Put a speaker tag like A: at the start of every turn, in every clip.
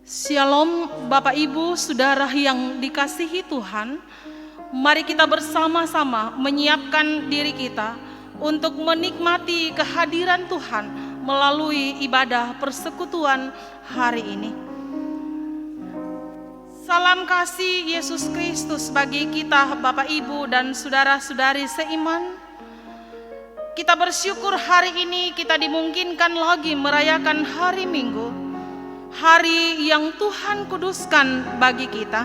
A: Shalom Bapak Ibu, Saudara yang dikasihi Tuhan. Mari kita bersama-sama menyiapkan diri kita untuk menikmati kehadiran Tuhan melalui ibadah persekutuan hari ini. Salam kasih Yesus Kristus bagi kita Bapak Ibu dan saudara-saudari seiman. Kita bersyukur hari ini kita dimungkinkan lagi merayakan hari Minggu, hari yang Tuhan kuduskan bagi kita.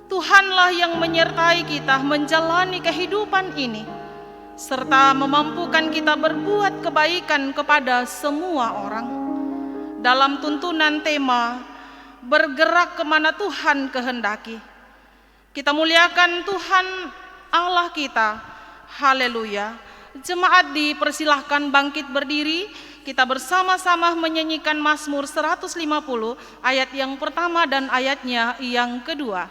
A: Tuhanlah yang menyertai kita menjalani kehidupan ini, serta memampukan kita berbuat kebaikan kepada semua orang. Dalam tuntunan tema, bergerak kemana Tuhan kehendaki. Kita muliakan Tuhan Allah kita. Haleluya. Jemaat dipersilahkan bangkit berdiri. Kita bersama-sama menyanyikan Mazmur 150 ayat yang pertama dan ayatnya yang kedua.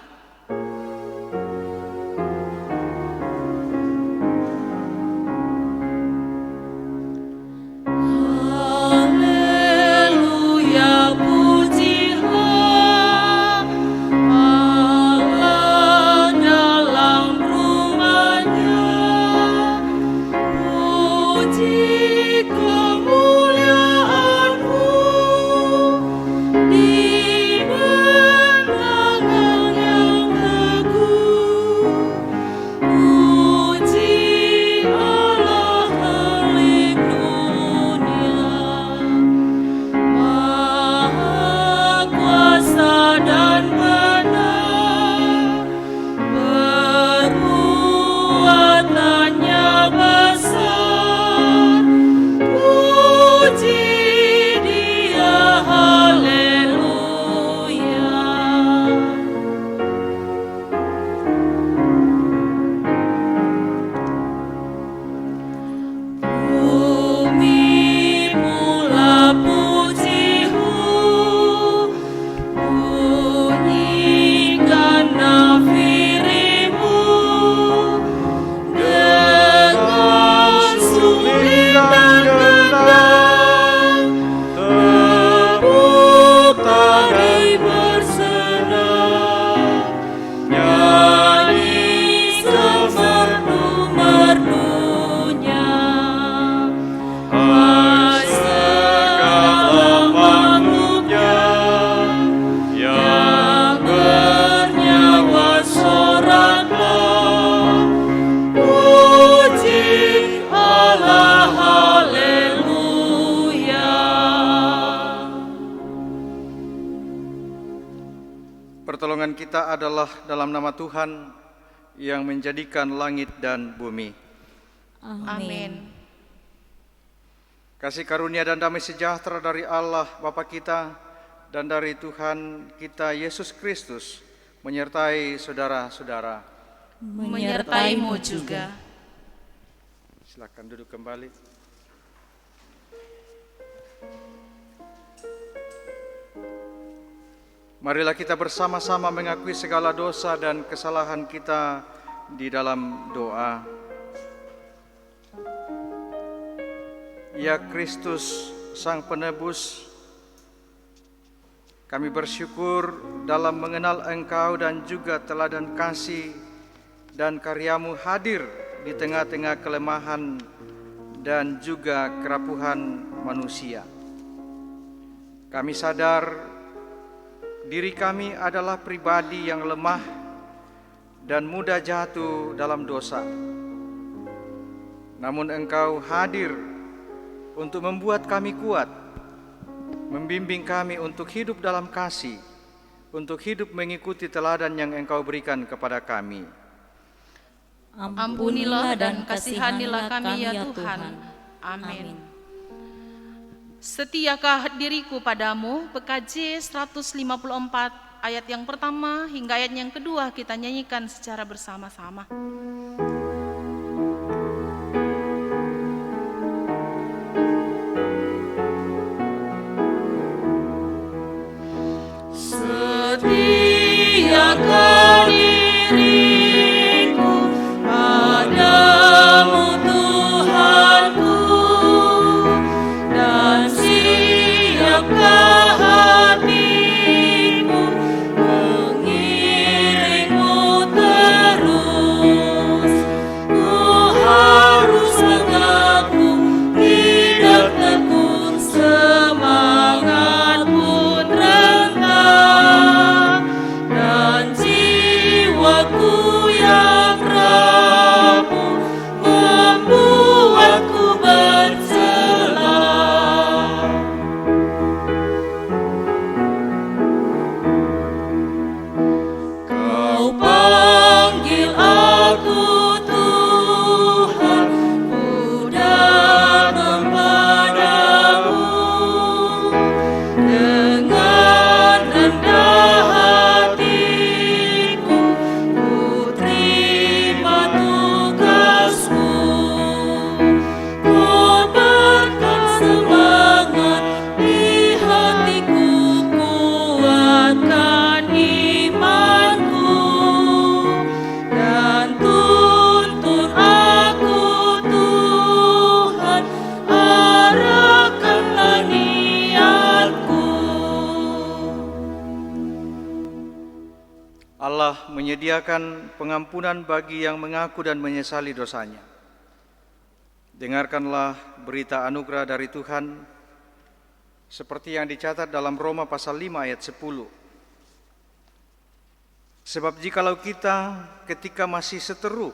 A: Haleluya, pujilah Allah dalam rumahnya. Puji
B: kita adalah dalam nama Tuhan yang menjadikan langit dan bumi.
A: Amin.
B: Kasih karunia dan damai sejahtera dari Allah Bapa kita dan dari Tuhan kita Yesus Kristus menyertai saudara-saudara.
A: Menyertaimu juga.
B: Silakan duduk kembali. Marilah kita bersama-sama mengakui segala dosa dan kesalahan kita di dalam doa. Ya Kristus, Sang Penebus, kami bersyukur dalam mengenal Engkau dan juga teladan kasih dan karya-Mu hadir di tengah-tengah kelemahan dan juga kerapuhan manusia. Kami sadar diri kami adalah pribadi yang lemah dan mudah jatuh dalam dosa. Namun Engkau hadir untuk membuat kami kuat, membimbing kami untuk hidup dalam kasih, untuk hidup mengikuti teladan yang Engkau berikan kepada kami.
A: Ampunilah dan kasihanilah kami ya Tuhan. Amin. Setiakah diriku padamu, PKJ 154 ayat yang pertama hingga ayat yang kedua kita nyanyikan secara bersama-sama. Setiakah diriku padamu Tuhanku, dan siapkah hati
B: Allah menyediakan pengampunan bagi yang mengaku dan menyesali dosanya. Dengarkanlah berita anugerah dari Tuhan seperti yang dicatat dalam Roma pasal 5 ayat 10. Sebab jikalau kita ketika masih seteru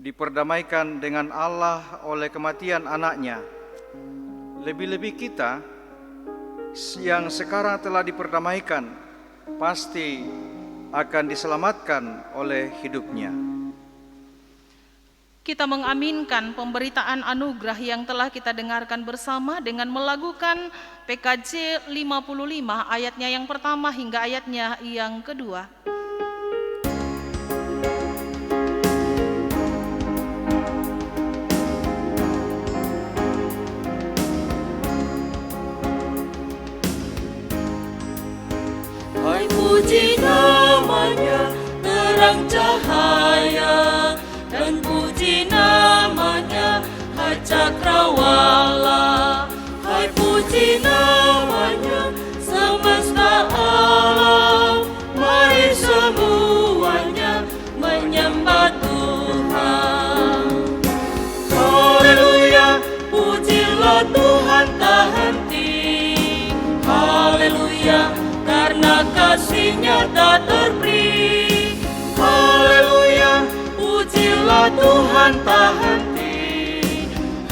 B: diperdamaikan dengan Allah oleh kematian anaknya, lebih-lebih kita yang sekarang telah diperdamaikan pasti akan diselamatkan oleh hidupnya.
A: Kita mengaminkan pemberitaan anugerah yang telah kita dengarkan bersama dengan melakukan PKJ 55 ayatnya yang pertama hingga ayatnya yang kedua.
C: Hai puji namanya terang cahaya, dan puji namanya Hai Cakrawala. Hai puji namanya semesta alam, mari semuanya menyembah Tuhan. Haleluya, pujilah Tuhan tak henti. Haleluya, karena kasih-Nya tak terperi. Haleluya, pujilah Tuhan tak henti.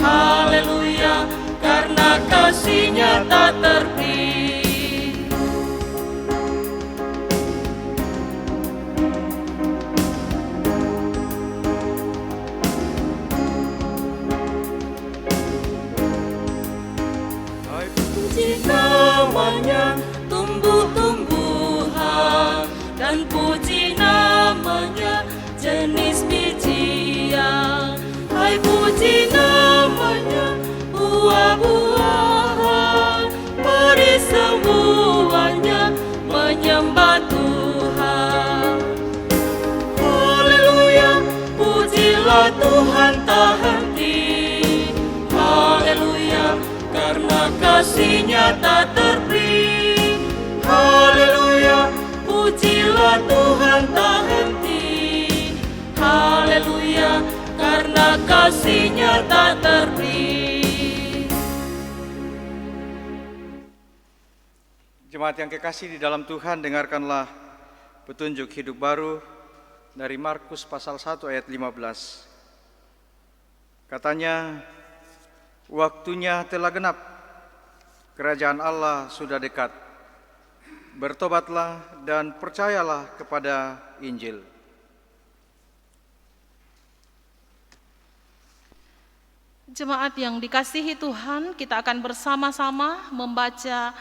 C: Haleluya, karena kasih-Nya tak terperi. Puji namanya tumbuh-tumbuhan, dan puji namanya jenis bijian. Hai puji namanya buah-buahan, mari semuanya menyembah Tuhan. Haleluya, pujilah Tuhan tak henti. Haleluya, karena kasih-Nya tak terperi. Haleluya, pujilah Tuhan tak henti. Haleluya, karena kasih-Nya tak terperi.
B: Jemaat yang kekasih di dalam Tuhan, dengarkanlah petunjuk hidup baru dari Markus pasal 1 ayat 15. Katanya, waktunya telah genap, kerajaan Allah sudah dekat. Bertobatlah dan percayalah kepada Injil.
A: Jemaat yang dikasihi Tuhan, kita akan bersama-sama membaca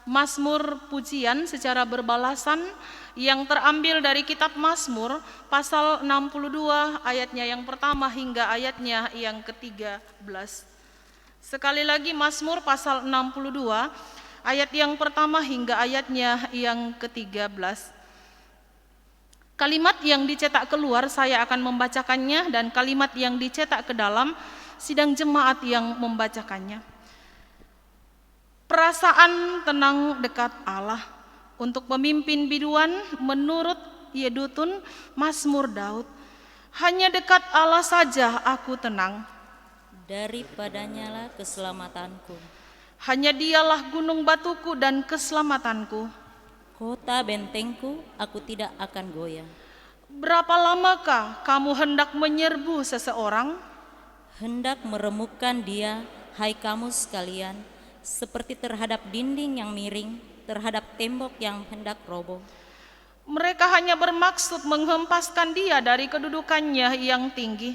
A: Mazmur pujian secara berbalasan yang terambil dari kitab Mazmur pasal 62 ayatnya yang pertama hingga ayatnya yang ke-13. Sekali lagi Mazmur pasal 62 ayat yang pertama hingga ayatnya yang ke-13. Kalimat yang dicetak keluar saya akan membacakannya, dan kalimat yang dicetak ke dalam sidang jemaat yang membacakannya. Perasaan tenang dekat Allah untuk memimpin biduan menurut Yedutun Mazmur Daud. Hanya dekat Allah saja aku tenang.
C: Daripadanya lah keselamatanku.
A: Hanya Dialah gunung batuku dan keselamatanku.
C: Kota bentengku, aku tidak akan goyah.
A: Berapa lamakah kamu hendak menyerbu seseorang?
C: Hendak meremukkan dia, hai kamu sekalian, seperti terhadap dinding yang miring, terhadap tembok yang hendak roboh.
A: Mereka hanya bermaksud menghempaskan dia dari kedudukannya yang tinggi.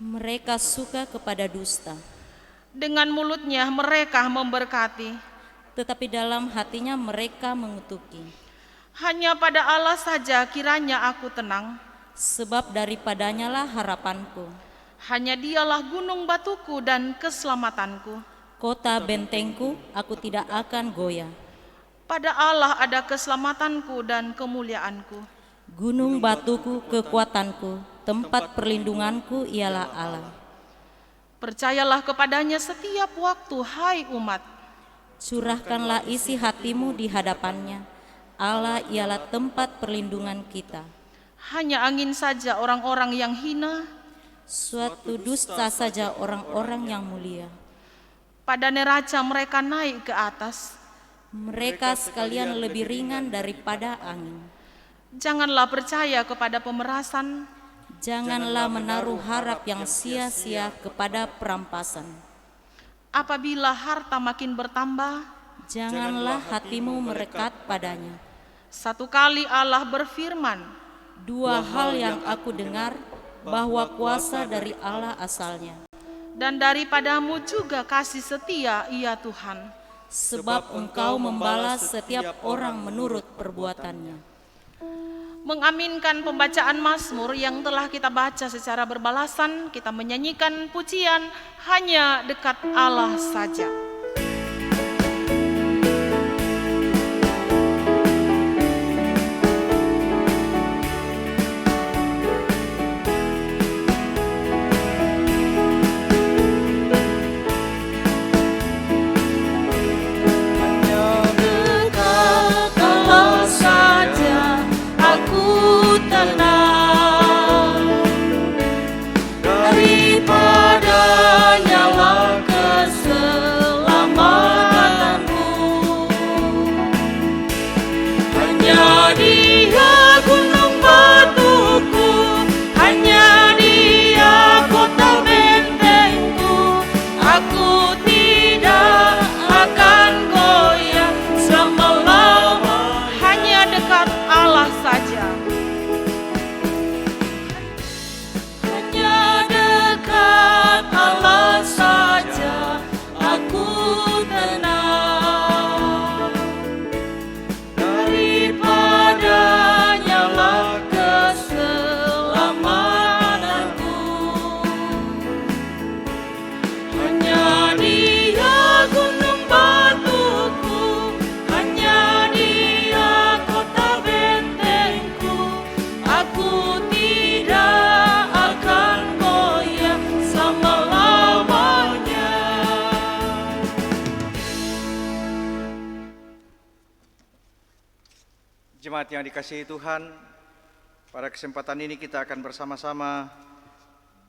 C: Mereka suka kepada dusta.
A: Dengan mulutnya mereka memberkati.
C: Tetapi dalam hatinya mereka mengutuki.
A: Hanya pada Allah saja kiranya aku tenang.
C: Sebab daripadanya lah harapanku.
A: Hanya Dialah gunung batuku dan keselamatanku.
C: Kota bentengku, aku tidak akan goyah.
A: Pada Allah ada keselamatanku dan kemuliaanku.
C: Gunung batuku, kekuatanku, tempat perlindunganku ialah Allah.
A: Percayalah kepadanya setiap waktu, hai umat.
C: Curahkanlah isi hatimu di hadapannya, Allah ialah tempat perlindungan kita.
A: Hanya angin saja orang-orang yang hina,
C: Suatu dusta saja orang-orang yang mulia.
A: pada neraca mereka naik ke atas.
C: Mereka sekalian lebih ringan daripada angin.
A: Janganlah percaya kepada pemerasan,
C: Janganlah menaruh harap yang sia-sia kepada perampasan.
A: apabila harta makin bertambah.
C: Janganlah hatimu merekat padanya.
A: Satu kali Allah berfirman,
C: Dua hal yang aku dengar, bahwa kuasa dari Allah asalnya.
A: dan daripadamu juga kasih setia, ya Tuhan.
C: Sebab Engkau membalas setiap orang menurut perbuatannya.
A: Mengaminkan pembacaan Mazmur yang telah kita baca secara berbalasan, kita menyanyikan pujian Hanya Dekat Allah Saja.
B: Jemaat yang dikasihi Tuhan, pada kesempatan ini kita akan bersama-sama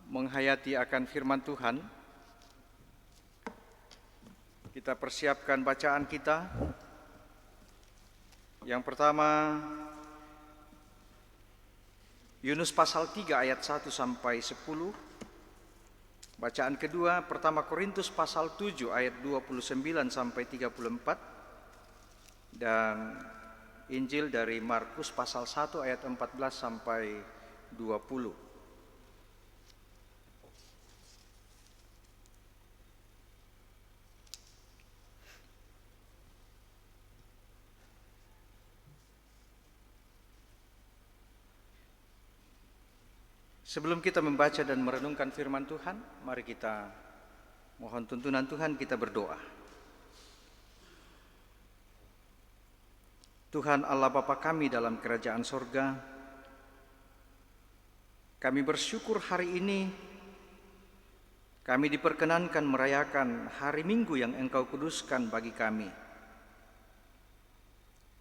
B: menghayati akan firman Tuhan. Kita persiapkan bacaan kita. Yang pertama, Yunus pasal 3 ayat 1 sampai 10. Bacaan kedua, pertama Korintus pasal 7 ayat 29 sampai 34. Dan Injil dari Markus pasal 1 ayat 14 sampai 20. Sebelum kita membaca dan merenungkan firman Tuhan, mari kita mohon tuntunan Tuhan, kita berdoa. Tuhan Allah Bapa kami dalam kerajaan sorga, kami bersyukur hari ini kami diperkenankan merayakan hari Minggu yang Engkau kuduskan bagi kami.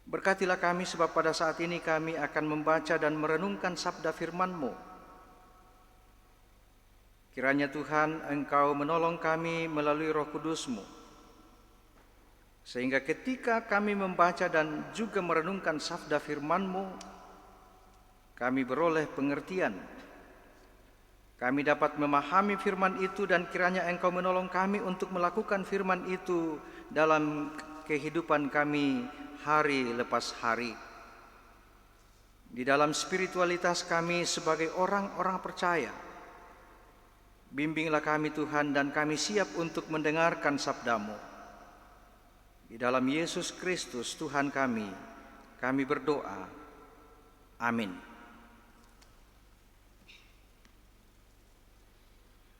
B: Berkatilah kami sebab pada saat ini kami akan membaca dan merenungkan sabda firman-Mu. Kiranya Tuhan Engkau menolong kami melalui Roh Kudus-Mu, sehingga ketika kami membaca dan juga merenungkan sabda firman-Mu, kami beroleh pengertian. Kami dapat memahami firman itu dan kiranya Engkau menolong kami untuk melakukan firman itu dalam kehidupan kami hari lepas hari. Di dalam spiritualitas kami sebagai orang-orang percaya, bimbinglah kami Tuhan dan kami siap untuk mendengarkan sabda-Mu. Di dalam Yesus Kristus Tuhan kami berdoa. Amin.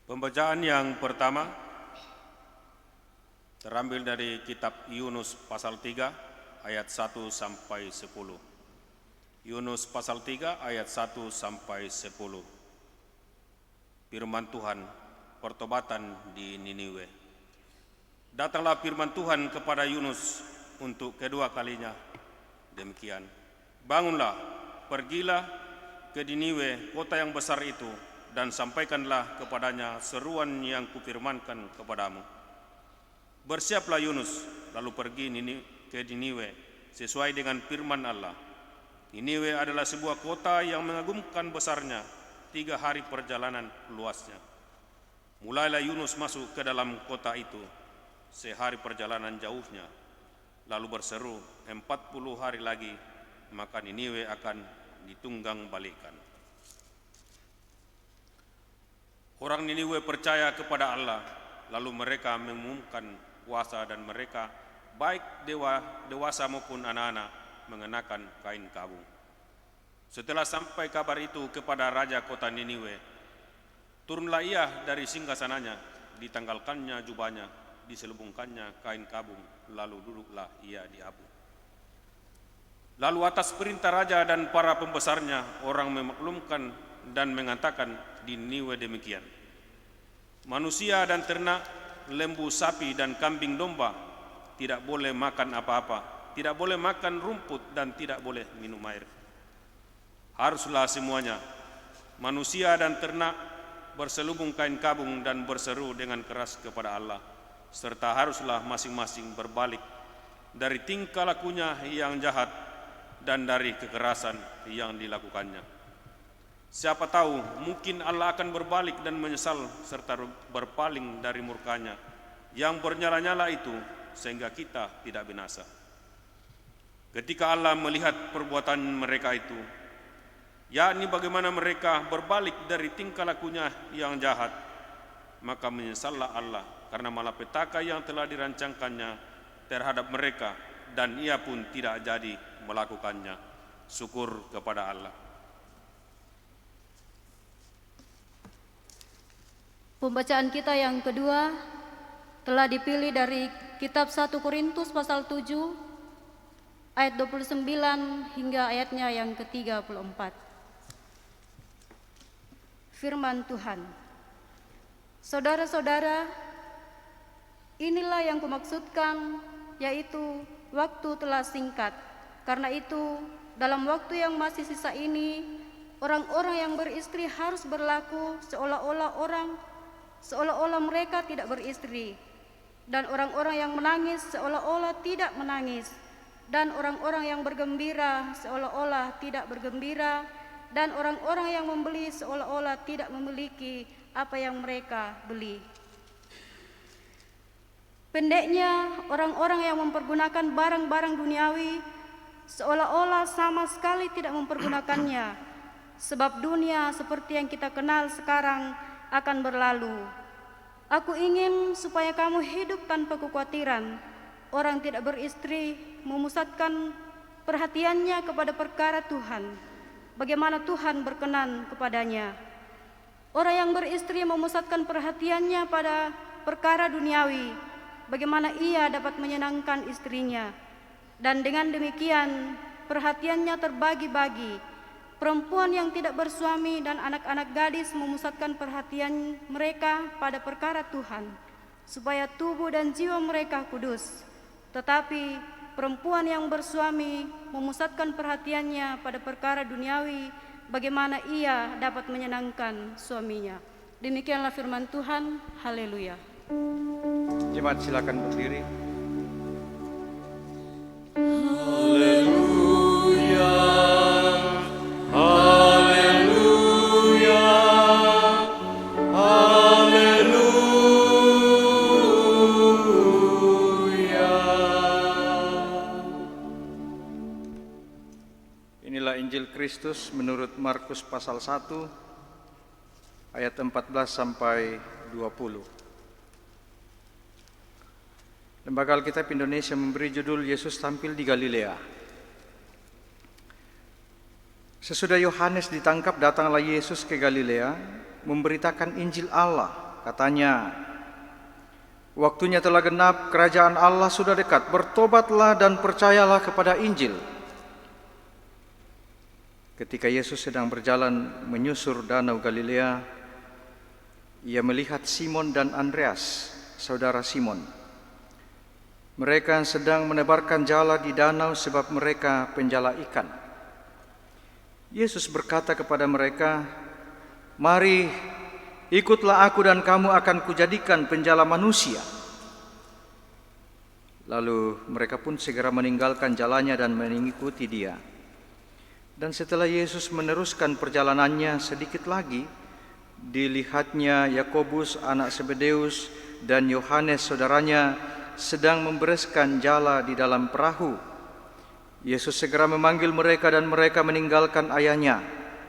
D: Pembacaan yang pertama terambil dari kitab Yunus pasal 3 ayat 1 sampai 10. Yunus pasal 3 ayat 1 sampai 10. Firman Tuhan, pertobatan di Niniwe. Datanglah firman Tuhan kepada Yunus untuk kedua kalinya Demikian, bangunlah, pergilah ke Niniwe, kota yang besar itu, dan sampaikanlah kepadanya seruan yang kufirmankan kepadamu. Bersiaplah Yunus, lalu pergi ke Niniwe sesuai dengan firman Allah. Niniwe adalah sebuah kota yang mengagumkan besarnya, 3 hari perjalanan luasnya. Mulailah Yunus masuk ke dalam kota itu, sehari perjalanan jauhnya, lalu berseru, 40 hari lagi, maka Niniwe akan ditunggang balikan. Orang Niniwe percaya kepada Allah, lalu mereka mengumumkan puasa dan mereka, baik dewasa maupun anak-anak, mengenakan kain kabung. Setelah sampai kabar itu kepada raja kota Niniwe, turunlah ia dari singgasananya, ditanggalkannya jubahnya, diselubungkannya kain kabung, lalu duduklah ia di abu. Lalu atas perintah raja dan para pembesarnya, orang memaklumkan dan mengatakan di Niniwe demikian: manusia dan ternak, lembu, sapi, dan kambing domba tidak boleh makan apa-apa, tidak boleh makan rumput, dan tidak boleh minum air. Haruslah semuanya, manusia dan ternak, berselubung kain kabung dan berseru dengan keras kepada Allah, serta haruslah masing-masing berbalik dari tingkah lakunya yang jahat dan dari kekerasan yang dilakukannya. Siapa tahu mungkin Allah akan berbalik dan menyesal serta berpaling dari murkanya yang bernyala-nyala itu, sehingga kita tidak binasa. Ketika Allah melihat perbuatan mereka itu, yakni bagaimana mereka berbalik dari tingkah lakunya yang jahat, maka menyesallah Allah karena malapetaka yang telah dirancangkannya terhadap mereka, dan ia pun tidak jadi melakukannya. Syukur kepada Allah.
E: Pembacaan kita yang kedua telah dipilih dari kitab 1 Korintus pasal 7 ayat 29 hingga ayatnya yang ke-34. Firman Tuhan. Saudara-saudara, inilah yang kumaksudkan, yaitu waktu telah singkat. Karena itu, dalam waktu yang masih sisa ini, orang-orang yang beristri harus berlaku seolah-olah mereka tidak beristri, dan orang-orang yang menangis seolah-olah tidak menangis, dan orang-orang yang bergembira seolah-olah tidak bergembira, dan orang-orang yang membeli seolah-olah tidak memiliki apa yang mereka beli. Pendeknya, orang-orang yang mempergunakan barang-barang duniawi seolah-olah sama sekali tidak mempergunakannya, sebab dunia seperti yang kita kenal sekarang akan berlalu. Aku ingin supaya kamu hidup tanpa kekhawatiran. Orang tidak beristri memusatkan perhatiannya kepada perkara Tuhan, bagaimana Tuhan berkenan kepadanya. Orang yang beristri memusatkan perhatiannya pada perkara duniawi, bagaimana ia dapat menyenangkan istrinya. Dan dengan demikian perhatiannya terbagi-bagi. Perempuan yang tidak bersuami dan anak-anak gadis memusatkan perhatian mereka pada perkara Tuhan, supaya tubuh dan jiwa mereka kudus. Tetapi perempuan yang bersuami memusatkan perhatiannya pada perkara duniawi, bagaimana ia dapat menyenangkan suaminya. Demikianlah firman Tuhan. Haleluya.
B: Jemaat silakan berdiri. Inilah Injil Kristus menurut Markus pasal 1 ayat 14 sampai 20. Lembaga Alkitab Indonesia memberi judul Yesus tampil di Galilea. Sesudah Yohanes ditangkap, datanglah Yesus ke Galilea memberitakan Injil Allah. Katanya, waktunya telah genap, kerajaan Allah sudah dekat, bertobatlah dan percayalah kepada Injil. Ketika Yesus sedang berjalan menyusur danau Galilea, ia melihat Simon dan Andreas, saudara Simon. Mereka sedang menebarkan jala di danau sebab mereka penjala ikan. Yesus berkata kepada mereka, "Mari, ikutlah aku dan kamu akan kujadikan penjala manusia." Lalu mereka pun segera meninggalkan jalannya dan mengikuti Dia. Dan setelah Yesus meneruskan perjalanannya sedikit lagi, dilihatnya Yakobus anak Zebedeus dan Yohanes saudaranya sedang membereskan jala di dalam perahu. Yesus segera memanggil mereka dan mereka meninggalkan ayahnya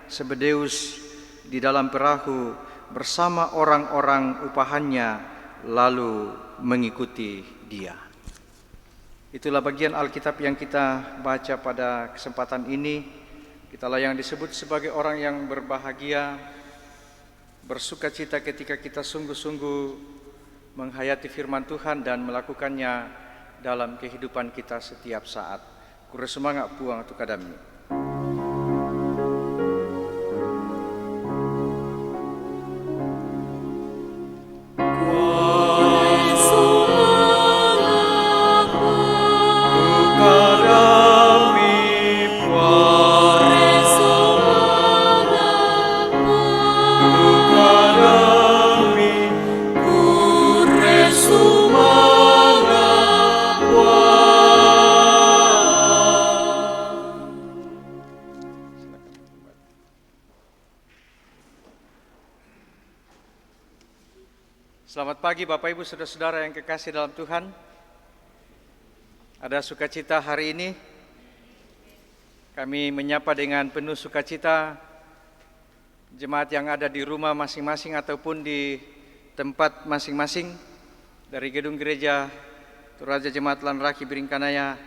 B: Zebedeus di dalam perahu bersama orang-orang upahannya lalu mengikuti Dia. Itulah bagian Alkitab yang kita baca pada kesempatan ini. Kitalah yang disebut sebagai orang yang berbahagia, bersuka cita ketika kita sungguh-sungguh menghayati firman Tuhan dan melakukannya dalam kehidupan kita setiap saat. Kure semangat puang tu kadami. Selamat pagi Bapak Ibu Saudara-saudara yang kekasih dalam Tuhan. Ada sukacita hari ini. Kami menyapa dengan penuh sukacita jemaat yang ada di rumah masing-masing ataupun di tempat masing-masing dari gedung gereja Toraja Jemaat Lanraki Biringkanaya.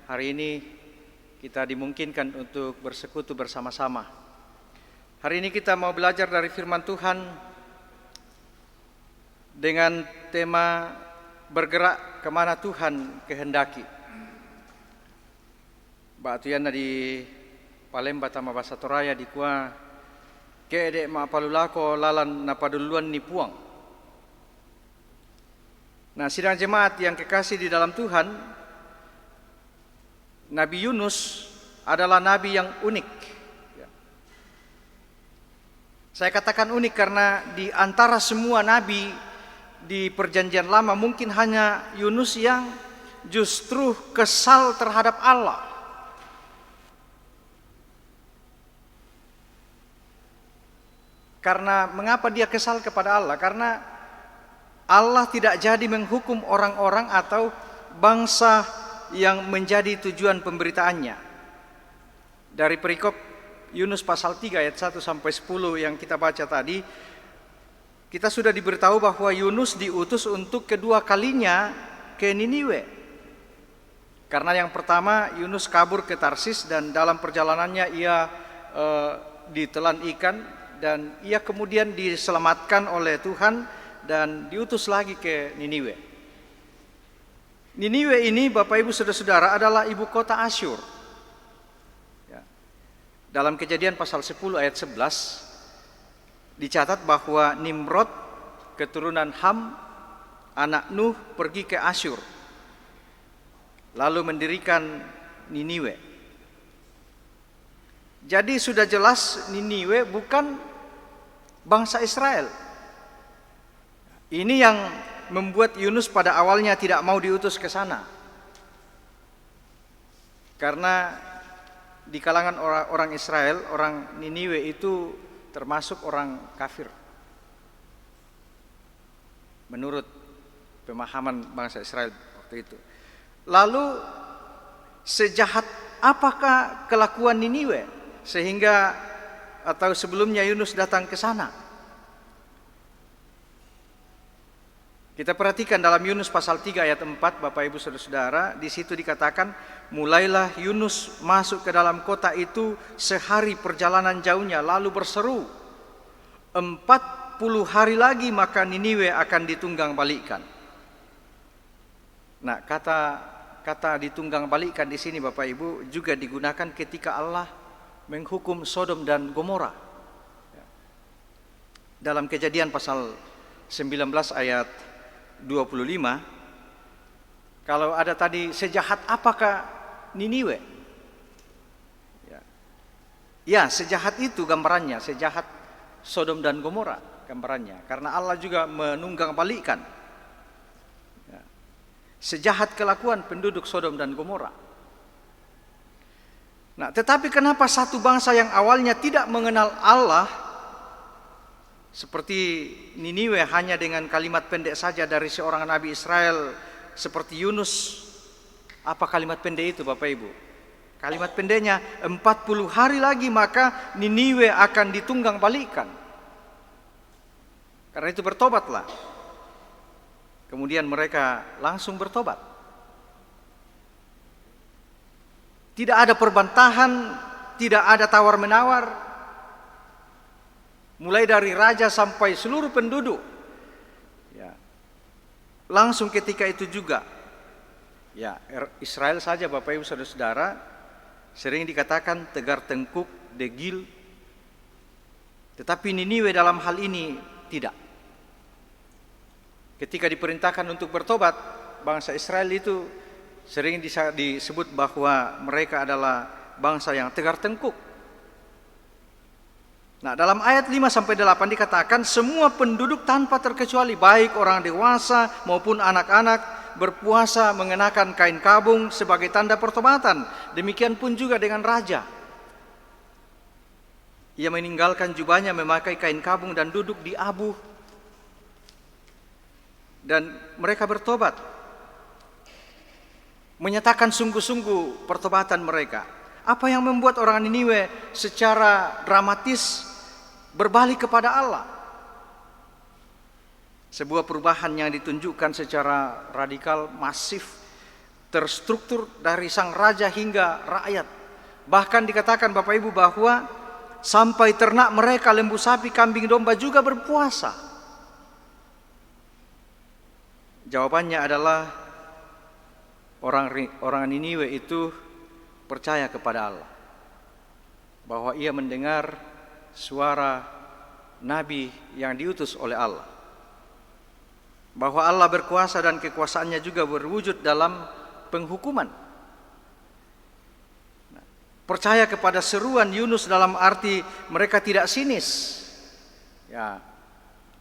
B: Hari ini kita dimungkinkan untuk bersekutu bersama-sama. Hari ini kita mau belajar dari firman Tuhan dengan tema bergerak kemana Tuhan kehendaki. Ba'atuyana di Palembang tama bahasa Toraya di kuah kede ma palulako lalan napaduluan ni puang. Nah, sidang jemaat yang kekasih di dalam Tuhan, Nabi Yunus adalah nabi yang unik. Saya katakan unik karena di antara semua nabi di perjanjian lama mungkin hanya Yunus yang justru kesal terhadap Allah. Karena mengapa dia kesal kepada Allah? Karena Allah tidak jadi menghukum orang-orang atau bangsa yang menjadi tujuan pemberitaannya. Dari perikop Yunus pasal 3 ayat 1 sampai 10 yang kita baca tadi, kita sudah diberitahu bahwa Yunus diutus untuk kedua kalinya ke Niniwe. Karena yang pertama Yunus kabur ke Tarsis dan dalam perjalanannya ia ditelan ikan dan ia kemudian diselamatkan oleh Tuhan dan diutus lagi ke Niniwe. Niniwe ini Bapak Ibu Saudara-saudara adalah ibu kota Asyur. Dalam Kejadian pasal 10 ayat 11 dicatat bahwa Nimrod keturunan Ham anak Nuh pergi ke Asyur lalu mendirikan Niniwe. Jadi sudah jelas Niniwe bukan bangsa Israel. Ini yang membuat Yunus pada awalnya tidak mau diutus ke sana. Karena di kalangan orang Israel, orang Niniwe itu termasuk orang kafir menurut pemahaman bangsa Israel waktu itu. Lalu sejahat apakah kelakuan Niniwe sehingga atau sebelumnya Yunus datang ke sana? Kita perhatikan dalam Yunus pasal 3 ayat 4 Bapak Ibu Saudara-saudara, di situ dikatakan mulailah Yunus masuk ke dalam kota itu sehari perjalanan jauhnya lalu berseru 40 hari lagi maka Niniwe akan ditunggang balikkan. Nah, kata ditunggang balikkan di sini Bapak Ibu juga digunakan ketika Allah menghukum Sodom dan Gomora. Dalam Kejadian pasal 19 ayat 25 Kalau ada tadi sejahat apakah Niniwe? Ya, sejahat itu gambarannya, sejahat Sodom dan Gomora gambarannya. Karena Allah juga menunggang balikkan. Ya. Sejahat kelakuan penduduk Sodom dan Gomora. Nah, tetapi kenapa satu bangsa yang awalnya tidak mengenal Allah, seperti Niniwe hanya dengan kalimat pendek saja dari seorang Nabi Israel seperti Yunus. Apa kalimat pendek itu Bapak Ibu? Kalimat pendeknya 40 hari lagi maka Niniwe akan ditunggang balikkan. Karena itu bertobatlah. Kemudian mereka langsung bertobat. Tidak ada perbantahan, tidak ada tawar-menawar. Mulai dari raja sampai seluruh penduduk. Ya. Langsung ketika itu juga. Ya, Israel saja Bapak Ibu Saudara-saudara sering dikatakan tegar tengkuk, degil. Tetapi Niniwe dalam hal ini tidak. Ketika diperintahkan untuk bertobat, bangsa Israel itu sering disebut bahwa mereka adalah bangsa yang tegar tengkuk. Nah, dalam ayat 5-8 dikatakan semua penduduk tanpa terkecuali, baik orang dewasa maupun anak-anak, berpuasa mengenakan kain kabung sebagai tanda pertobatan. Demikian pun juga dengan raja. Ia meninggalkan jubahnya, memakai kain kabung dan duduk di abu. Dan mereka bertobat. Menyatakan sungguh-sungguh pertobatan mereka. Apa yang membuat orang Niniwe secara dramatis berbalik kepada Allah? Sebuah perubahan yang ditunjukkan secara radikal, masif, terstruktur dari sang raja hingga rakyat. Bahkan dikatakan Bapak Ibu bahwa sampai ternak mereka, lembu sapi, kambing domba juga berpuasa. Jawabannya adalah orang Niniwe itu percaya kepada Allah. Bahwa ia mendengar suara nabi yang diutus oleh Allah. Bahwa Allah berkuasa dan kekuasaannya juga berwujud dalam penghukuman. Percaya kepada seruan Yunus dalam arti mereka tidak sinis. Ya,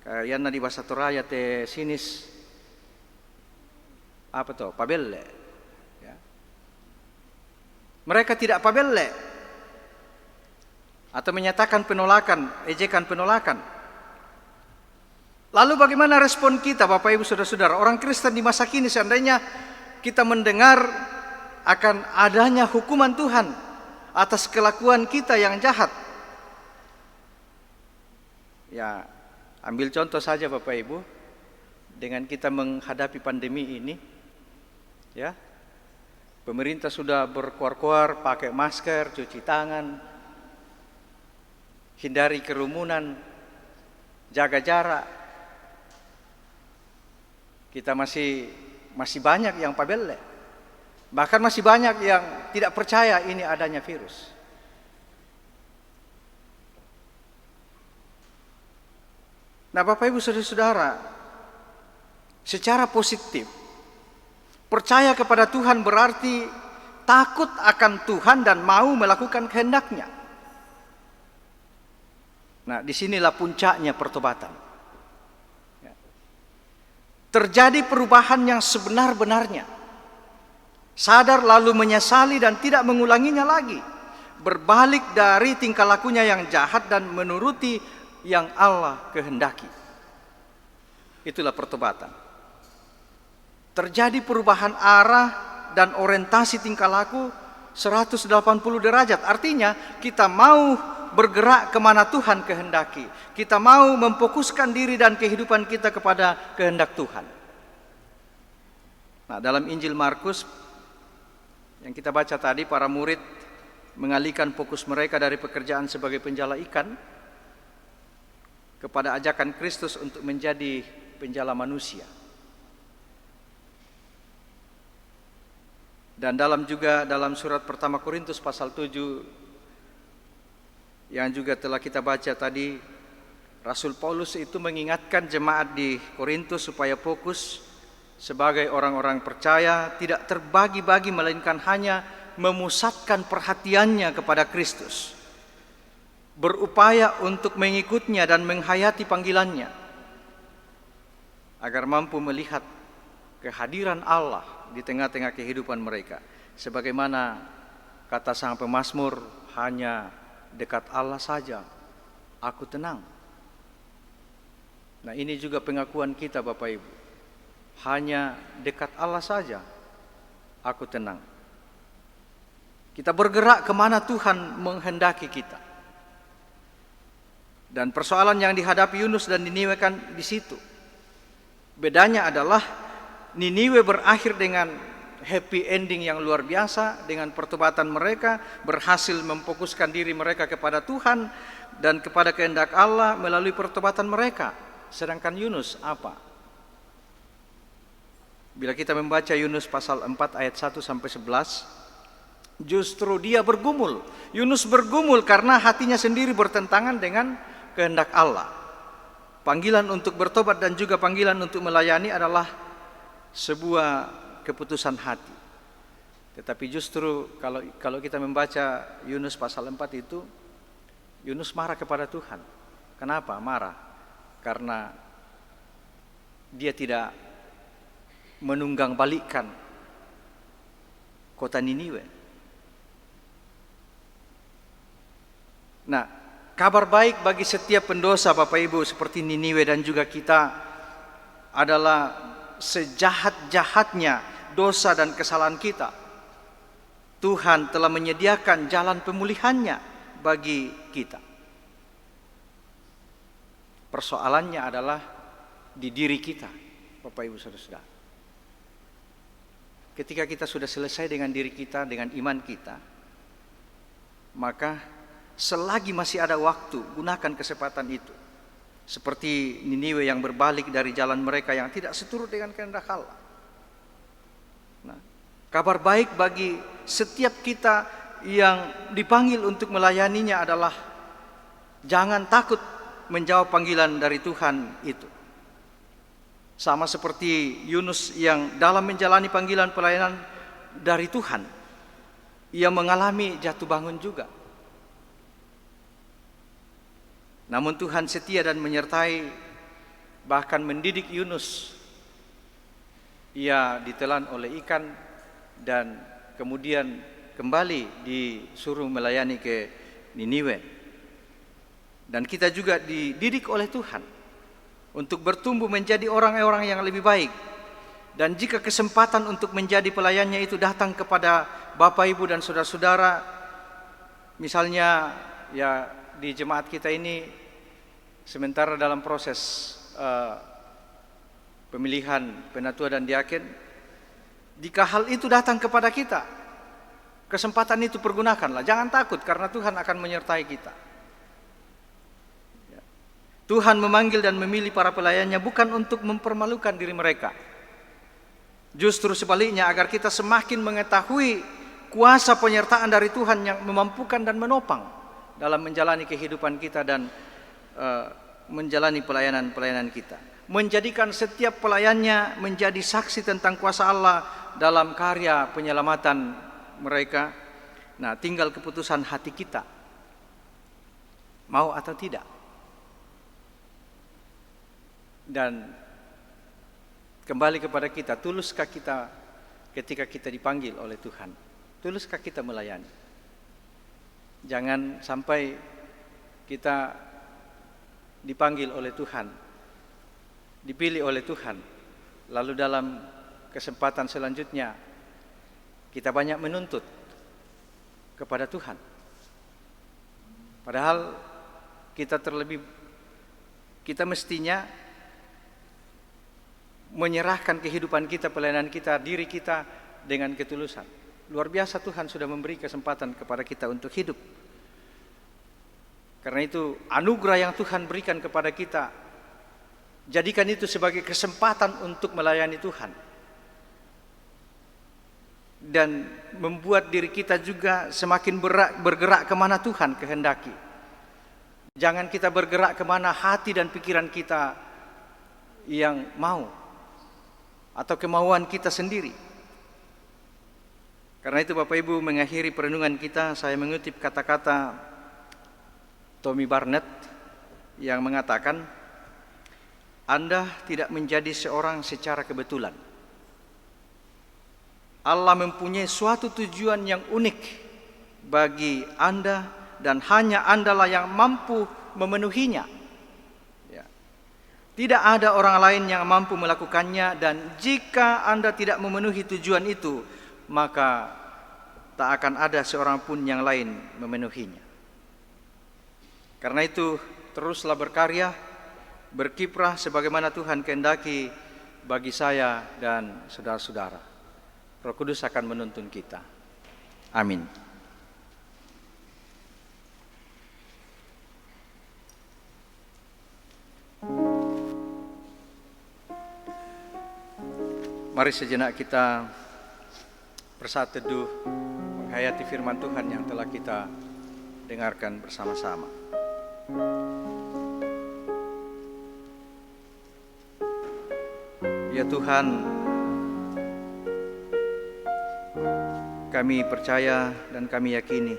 B: kayaknya di bahasa Toraya te sinis apa tuh? Pabelle. Ya. Mereka tidak pabelle atau menyatakan penolakan, ejekan penolakan. Lalu bagaimana respon kita Bapak Ibu Saudara-saudara, orang Kristen di masa kini seandainya kita mendengar akan adanya hukuman Tuhan atas kelakuan kita yang jahat? Ya, ambil contoh saja Bapak Ibu, dengan kita menghadapi pandemi ini, ya, pemerintah sudah berkuar-kuar pakai masker, cuci tangan, hindari kerumunan, jaga jarak. Kita masih banyak yang pabelle. Bahkan masih banyak yang tidak percaya ini adanya virus. Nah, Bapak Ibu Saudara-saudara, secara positif percaya kepada Tuhan berarti takut akan Tuhan dan mau melakukan kehendak-Nya. Nah, disinilah puncaknya pertobatan. Terjadi perubahan yang sebenar-benarnya. Sadar lalu menyesali dan tidak mengulanginya lagi. Berbalik dari tingkah lakunya yang jahat dan menuruti yang Allah kehendaki. Itulah pertobatan. Terjadi perubahan arah dan orientasi tingkah laku 180 derajat. Artinya kita mau bergerak kemana Tuhan kehendaki. Kita mau memfokuskan diri dan kehidupan kita kepada kehendak Tuhan. Nah, dalam Injil Markus yang kita baca tadi, para murid mengalihkan fokus mereka dari pekerjaan sebagai penjala ikan kepada ajakan Kristus untuk menjadi penjala manusia. Dan dalam surat pertama Korintus pasal 7 yang juga telah kita baca tadi, Rasul Paulus itu mengingatkan jemaat di Korintus supaya fokus sebagai orang-orang percaya tidak terbagi-bagi, melainkan hanya memusatkan perhatiannya kepada Kristus, berupaya untuk mengikutnya dan menghayati panggilannya, agar mampu melihat kehadiran Allah di tengah-tengah kehidupan mereka. Sebagaimana kata sang pemazmur, hanya dekat Allah saja aku tenang. Nah, ini juga pengakuan kita Bapak Ibu. Hanya dekat Allah saja aku tenang. Kita bergerak kemana Tuhan menghendaki kita. Dan persoalan yang dihadapi Yunus dan Niniwe kan di situ. Bedanya adalah Niniwe berakhir dengan happy ending yang luar biasa, dengan pertobatan mereka, berhasil memfokuskan diri mereka kepada Tuhan dan kepada kehendak Allah melalui pertobatan mereka. Sedangkan Yunus apa? Bila kita membaca Yunus pasal 4 ayat 1 sampai 11, justru dia bergumul. Yunus bergumul karena hatinya sendiri bertentangan dengan kehendak Allah. Panggilan untuk bertobat dan juga panggilan untuk melayani adalah sebuah keputusan hati. Tetapi justru kalau kita membaca Yunus pasal 4 itu, Yunus marah kepada Tuhan. Kenapa marah? Karena dia tidak menunggang balikkan kota Niniwe. Nah, kabar baik bagi setiap pendosa Bapak Ibu seperti Niniwe dan juga kita adalah sejahat-jahatnya dosa dan kesalahan kita, Tuhan telah menyediakan jalan pemulihannya bagi kita. Persoalannya adalah di diri kita, Bapak Ibu Saudara-saudara. Ketika kita sudah selesai dengan diri kita, dengan iman kita, maka selagi masih ada waktu, gunakan kesempatan itu. Seperti Niniwe yang berbalik dari jalan mereka yang tidak seturut dengan kehendak Allah. Nah, kabar baik bagi setiap kita yang dipanggil untuk melayaninya adalah jangan takut menjawab panggilan dari Tuhan itu. Sama seperti Yunus yang dalam menjalani panggilan pelayanan dari Tuhan, ia mengalami jatuh bangun juga. Namun Tuhan setia dan menyertai, bahkan mendidik Yunus. Ia ditelan oleh ikan dan kemudian kembali disuruh melayani ke Niniwe. Dan kita juga dididik oleh Tuhan untuk bertumbuh menjadi orang-orang yang lebih baik. Dan jika kesempatan untuk menjadi pelayannya itu datang kepada Bapak Ibu dan saudara-saudara, misalnya ya di jemaat kita ini sementara dalam proses pemilihan penatua dan diaken, jika hal itu datang kepada kita, kesempatan itu pergunakanlah, jangan takut karena Tuhan akan menyertai kita. Tuhan memanggil dan memilih para pelayannya bukan untuk mempermalukan diri mereka. Justru sebaliknya agar kita semakin mengetahui kuasa penyertaan dari Tuhan yang memampukan dan menopang dalam menjalani kehidupan kita dan menjalani pelayanan-pelayanan kita. Menjadikan setiap pelayannya menjadi saksi tentang kuasa Allah dalam karya penyelamatan mereka. Nah, tinggal keputusan hati kita, mau atau tidak. Dan kembali kepada kita, tuluskah kita ketika kita dipanggil oleh Tuhan? Tuluskah kita melayani? Jangan sampai kita dipanggil oleh Tuhan, dipilih oleh Tuhan, lalu dalam kesempatan selanjutnya kita banyak menuntut kepada Tuhan. Padahal kita mestinya menyerahkan kehidupan kita, pelayanan kita, diri kita dengan ketulusan. Luar biasa Tuhan sudah memberi kesempatan kepada kita untuk hidup. Karena itu anugerah yang Tuhan berikan kepada kita, jadikan itu sebagai kesempatan untuk melayani Tuhan. Dan membuat diri kita juga semakin bergerak kemana Tuhan kehendaki. Jangan kita bergerak kemana hati dan pikiran kita yang mau, atau kemauan kita sendiri. Karena itu Bapak Ibu, mengakhiri perenungan kita, saya mengutip kata-kata Tommy Barnett yang mengatakan, Anda tidak menjadi seorang secara kebetulan. Allah mempunyai suatu tujuan yang unik bagi Anda dan hanya Anda lah yang mampu memenuhinya. Ya. Tidak ada orang lain yang mampu melakukannya, dan jika Anda tidak memenuhi tujuan itu, maka tak akan ada seorang pun yang lain memenuhinya. Karena itu teruslah berkarya, berkiprah sebagaimana Tuhan kehendaki bagi saya dan saudara-saudara. Roh Kudus akan menuntun kita. Amin. Mari sejenak kita bersatu teduh menghayati firman Tuhan yang telah kita dengarkan bersama-sama. Ya Tuhan, kami percaya dan kami yakini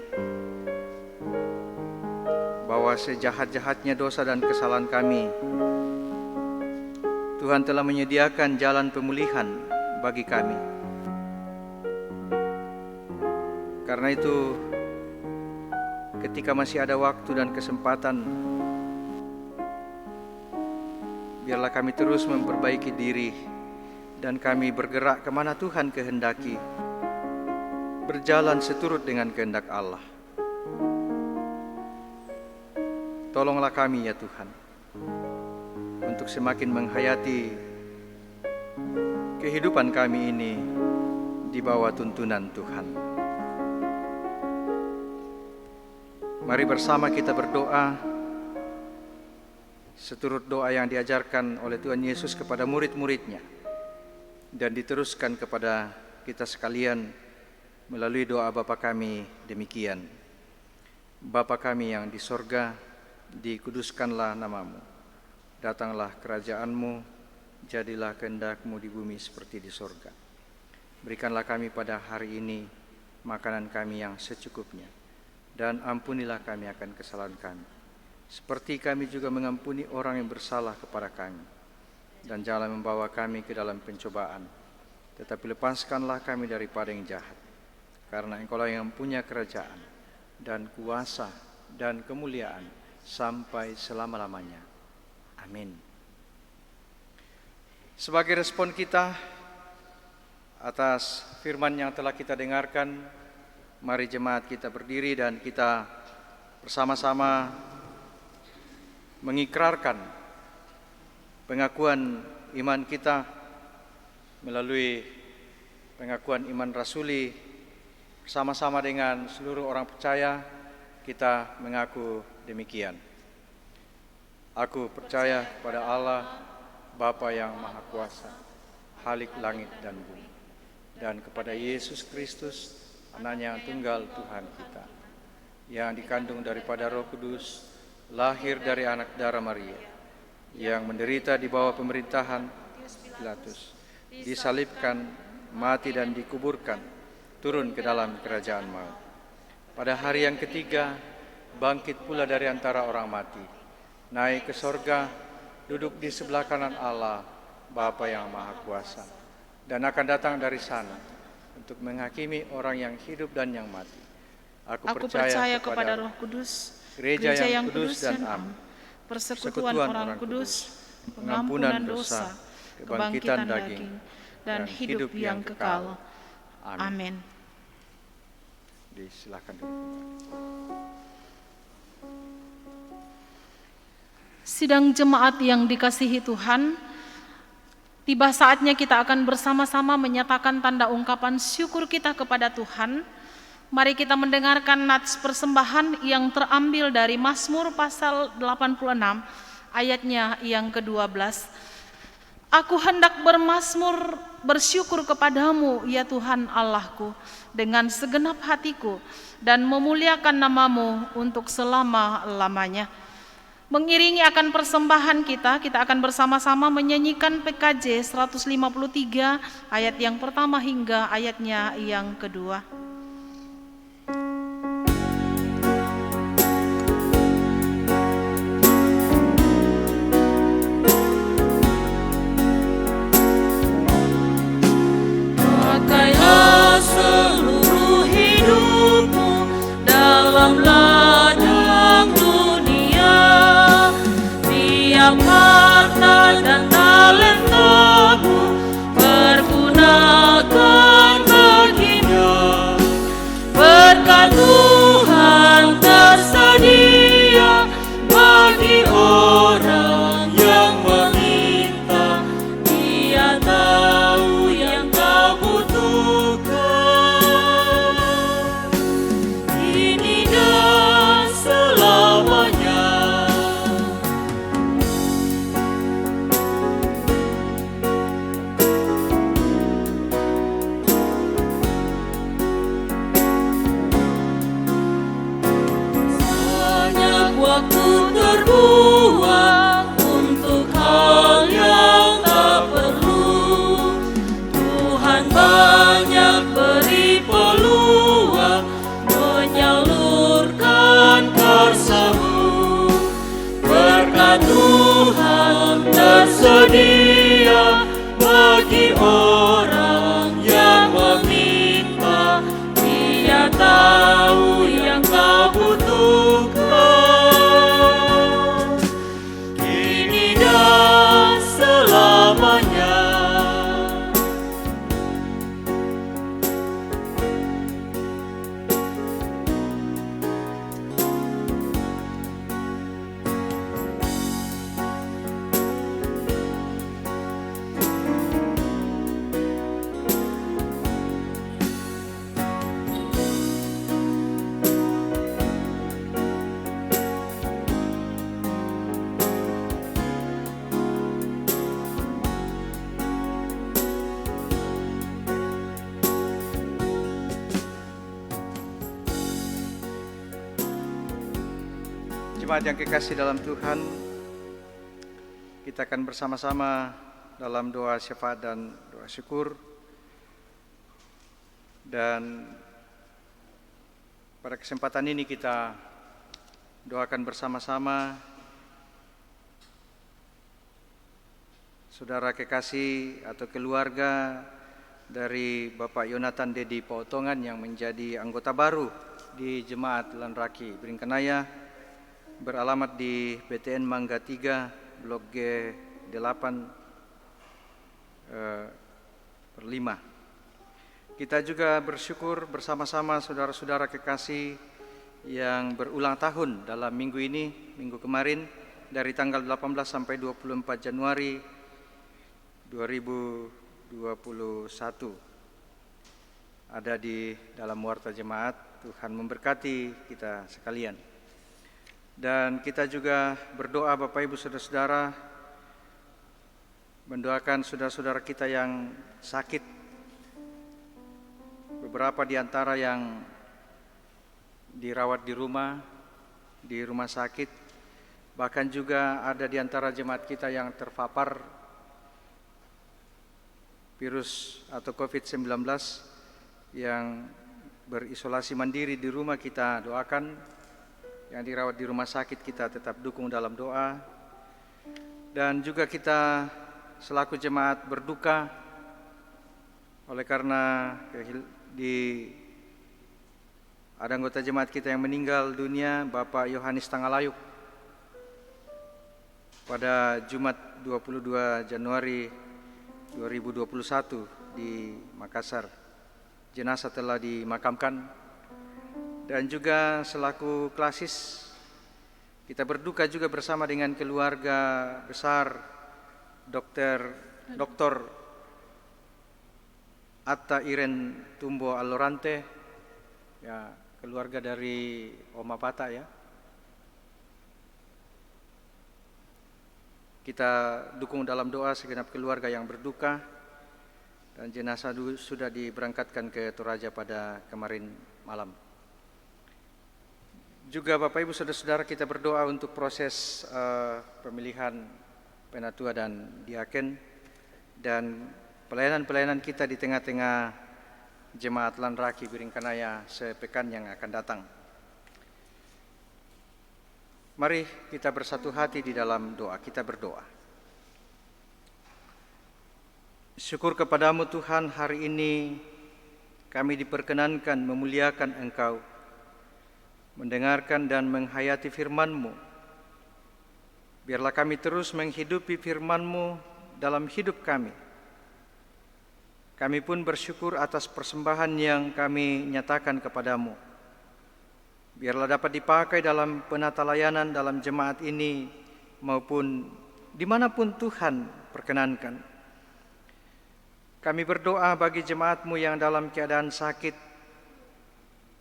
B: bahwa sejahat-jahatnya dosa dan kesalahan kami, Tuhan telah menyediakan jalan pemulihan bagi kami. Karena itu, ketika masih ada waktu dan kesempatan, biarlah kami terus memperbaiki diri dan kami bergerak kemana Tuhan kehendaki, berjalan seturut dengan kehendak Allah. Tolonglah kami ya Tuhan, untuk semakin menghayati kehidupan kami ini di bawah tuntunan Tuhan. Mari bersama kita berdoa seturut doa yang diajarkan oleh Tuhan Yesus kepada murid-muridnya dan diteruskan kepada kita sekalian melalui doa Bapa kami demikian. Bapa kami yang di sorga, dikuduskanlah namamu. Datanglah kerajaan-Mu, jadilah kehendak-Mu di bumi seperti di sorga. Berikanlah kami pada hari ini makanan kami yang secukupnya, dan ampunilah kami akan kesalahan kami, seperti kami juga mengampuni orang yang bersalah kepada kami. Dan janganlah membawa kami ke dalam pencobaan, tetapi lepaskanlah kami daripada yang jahat. Karena Engkaulah yang punya kerajaan dan kuasa dan kemuliaan sampai selama-lamanya. Amin. Sebagai respon kita atas firman yang telah kita dengarkan, mari jemaat kita berdiri dan kita bersama-sama mengikrarkan pengakuan iman kita melalui pengakuan iman rasuli. Bersama-sama dengan seluruh orang percaya, kita mengaku demikian. Aku percaya kepada Allah, Bapa yang Maha Kuasa, Khalik langit dan bumi, dan kepada Yesus Kristus, Anaknya yang tunggal Tuhan kita, yang dikandung daripada Roh Kudus, lahir dari anak darah Maria, yang menderita di bawah pemerintahan Pilatus, disalibkan, mati dan dikuburkan, turun ke dalam kerajaan maut. Pada hari yang ketiga, bangkit pula dari antara orang mati, naik ke sorga, duduk di sebelah kanan Allah, Bapa yang Maha Kuasa, dan akan datang dari sana untuk menghakimi orang yang hidup dan yang mati. Aku percaya kepada Roh Kudus, gereja yang kudus dan am, persekutuan orang kudus, pengampunan dosa, kebangkitan daging, dan hidup yang kekal. Amin. Silakan dulu.
A: Sidang jemaat yang dikasihi Tuhan, tiba saatnya kita akan bersama-sama menyatakan tanda ungkapan syukur kita kepada Tuhan. Mari kita mendengarkan nats persembahan yang terambil dari Mazmur pasal 86 ayatnya yang ke-12. Aku hendak bermazmur bersyukur kepadamu ya Tuhan Allahku dengan segenap hatiku dan memuliakan namamu untuk selama-lamanya. Mengiringi akan persembahan kita akan bersama-sama menyanyikan PKJ 153 ayat yang pertama hingga ayatnya yang kedua.
C: Pakailah seluruh hidupmu dalam ladang dunia, tiap harta dan talentamu pergunakan baginya. Berkat Tuhan tersedia bagi orang yang meminta. Dia tahu yang kau butuhkan, kini dan selamanya. Banyak waktu terbuang untuk hal yang tak perlu. Tuhan banyak beri peluang menyalurkan karsa-Mu. Berkat Tuhan tersedia bagi orang yang meminta. Dia tahu yang kau butuhkan, kini dan selamanya.
B: Jemaat yang kekasih dalam Tuhan, kita akan bersama-sama dalam doa syafaat dan doa syukur. Dan pada kesempatan ini kita doakan bersama-sama saudara kekasih atau keluarga dari Bapak Yonatan Dedi Pautongan yang menjadi anggota baru di Jemaat Lanraki Beringkanaya, beralamat di BTN Mangga 3, Blok G8 per 5. Kita juga bersyukur bersama-sama saudara-saudara kekasih yang berulang tahun dalam minggu ini, minggu kemarin, dari tanggal 18 sampai 24 Januari 2021. Ada di dalam warta jemaat. Tuhan memberkati kita sekalian. Dan kita juga berdoa Bapak Ibu Saudara-saudara, mendoakan saudara-saudara kita yang sakit, beberapa di antara yang dirawat di rumah sakit, bahkan juga ada di antara jemaat kita yang terpapar virus atau COVID-19 yang berisolasi mandiri di rumah. Kita doakan. Yang dirawat di rumah sakit kita tetap dukung dalam doa. Dan juga kita selaku jemaat berduka oleh karena ada anggota jemaat kita yang meninggal dunia, Bapak Yohanes Tangalayuk, pada Jumat 22 Januari 2021 di Makassar. Jenazah telah dimakamkan. Dan juga selaku klasis kita berduka juga bersama dengan keluarga besar Dr. Atta Iren Tumbo Alorante, ya, keluarga dari Oma Pata, ya. Kita dukung dalam doa segenap keluarga yang berduka, dan jenazah sudah diberangkatkan ke Toraja pada kemarin malam. Juga Bapak Ibu Saudara-saudara, kita berdoa untuk proses pemilihan penatua dan diaken dan pelayanan-pelayanan kita di tengah-tengah Jemaat Lanraki Biringkanaya sepekan yang akan datang. Mari kita bersatu hati di dalam doa, kita berdoa. Syukur kepadamu Tuhan, hari ini kami diperkenankan memuliakan Engkau, mendengarkan dan menghayati firman-Mu. Biarlah kami terus menghidupi firman-Mu dalam hidup kami. Kami pun bersyukur atas persembahan yang kami nyatakan kepadamu. Biarlah dapat dipakai dalam penata layanan dalam jemaat ini maupun dimanapun Tuhan perkenankan. Kami berdoa bagi jemaat-Mu yang dalam keadaan sakit,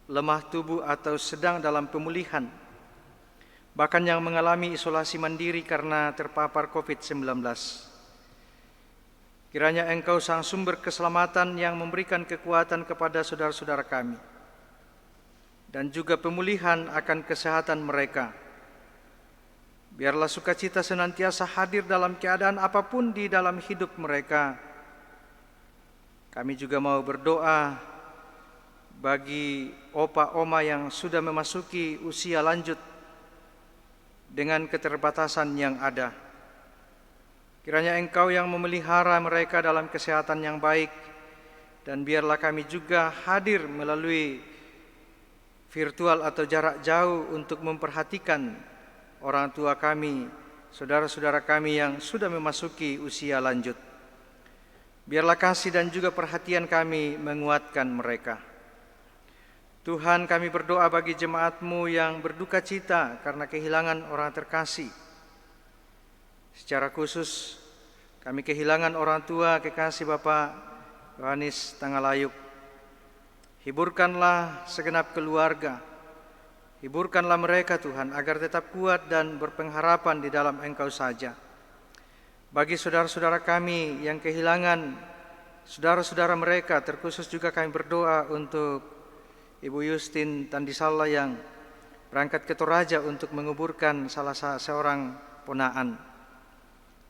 B: lemah tubuh atau sedang dalam pemulihan, bahkan yang mengalami isolasi mandiri karena terpapar COVID-19. Kiranya Engkau sang sumber keselamatan yang memberikan kekuatan kepada saudara-saudara kami, dan juga pemulihan akan kesehatan mereka. Biarlah sukacita senantiasa hadir dalam keadaan apapun di dalam hidup mereka. Kami juga mau berdoa bagi opa oma yang sudah memasuki usia lanjut dengan keterbatasan yang ada. Kiranya Engkau yang memelihara mereka dalam kesehatan yang baik, dan biarlah kami juga hadir melalui virtual atau jarak jauh untuk memperhatikan orang tua kami, saudara-saudara kami yang sudah memasuki usia lanjut. Biarlah kasih dan juga perhatian kami menguatkan mereka. Tuhan, kami berdoa bagi jemaat-Mu yang berduka cita karena kehilangan orang terkasih. Secara khusus, kami kehilangan orang tua kekasih Bapak Yohanes Tangalayuk. Hiburkanlah segenap keluarga, hiburkanlah mereka Tuhan, agar tetap kuat dan berpengharapan di dalam Engkau saja. Bagi saudara-saudara kami yang kehilangan saudara-saudara mereka, terkhusus juga kami berdoa untuk Ibu Yustin Tandisalla yang berangkat ke Toraja untuk menguburkan salah seorang ponaan.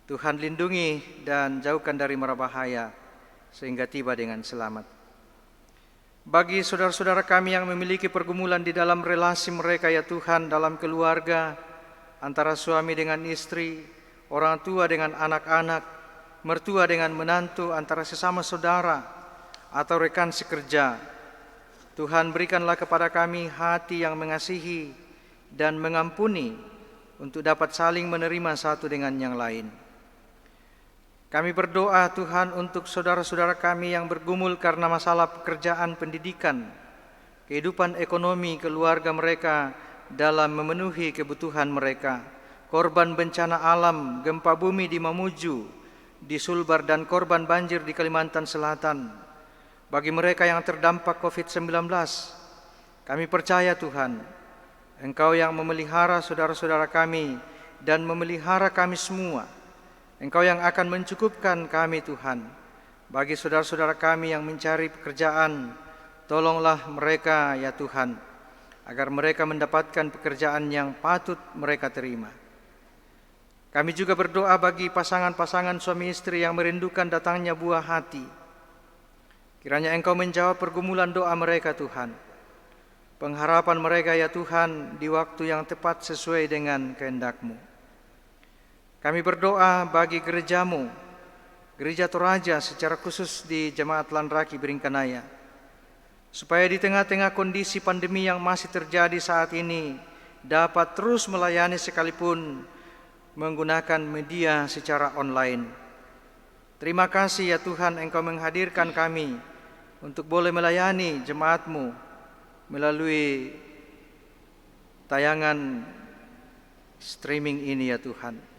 B: Tuhan lindungi dan jauhkan dari mara bahaya sehingga tiba dengan selamat. Bagi saudara-saudara kami yang memiliki pergumulan di dalam relasi mereka ya Tuhan, dalam keluarga, antara suami dengan istri, orang tua dengan anak-anak, mertua dengan menantu, antara sesama saudara atau rekan sekerja, Tuhan berikanlah kepada kami hati yang mengasihi dan mengampuni untuk dapat saling menerima satu dengan yang lain. Kami berdoa Tuhan untuk saudara-saudara kami yang bergumul karena masalah pekerjaan, pendidikan, kehidupan ekonomi keluarga mereka dalam memenuhi kebutuhan mereka. Korban bencana alam, gempa bumi di Mamuju, di Sulbar, dan korban banjir di Kalimantan Selatan. Bagi mereka yang terdampak COVID-19, kami percaya Tuhan, Engkau yang memelihara saudara-saudara kami dan memelihara kami semua. Engkau yang akan mencukupkan kami Tuhan. Bagi saudara-saudara kami yang mencari pekerjaan, tolonglah mereka ya Tuhan, agar mereka mendapatkan pekerjaan yang patut mereka terima. Kami juga berdoa bagi pasangan-pasangan suami istri yang merindukan datangnya buah hati. Kiranya Engkau menjawab pergumulan doa mereka Tuhan. Pengharapan mereka ya Tuhan di waktu yang tepat sesuai dengan kehendak-Mu. Kami berdoa bagi gereja-Mu, Gereja Toraja secara khusus di Jemaat Lanraki Biringkanaya, supaya di tengah-tengah kondisi pandemi yang masih terjadi saat ini dapat terus melayani sekalipun menggunakan media secara online. Terima kasih ya Tuhan, Engkau menghadirkan kami untuk boleh melayani jemaat-Mu melalui tayangan streaming ini ya Tuhan.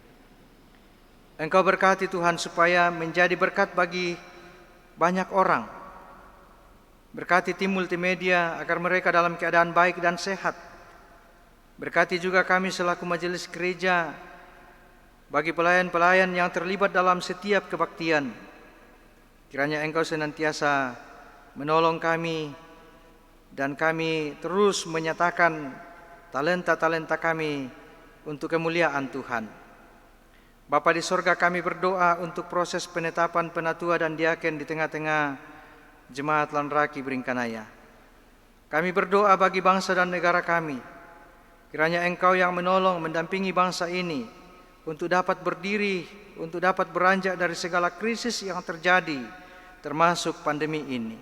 B: Engkau berkati Tuhan supaya menjadi berkat bagi banyak orang. Berkati tim multimedia agar mereka dalam keadaan baik dan sehat. Berkati juga kami selaku majelis gereja bagi pelayan-pelayan yang terlibat dalam setiap kebaktian. Kiranya Engkau senantiasa menolong kami dan kami terus menyatakan talenta-talenta kami untuk kemuliaan Tuhan. Bapa di sorga, kami berdoa untuk proses penetapan penatua dan diaken di tengah-tengah Jemaat Lanraki Beringkanaya. Kami berdoa bagi bangsa dan negara kami, kiranya Engkau yang menolong mendampingi bangsa ini untuk dapat berdiri, untuk dapat beranjak dari segala krisis yang terjadi, termasuk pandemi ini.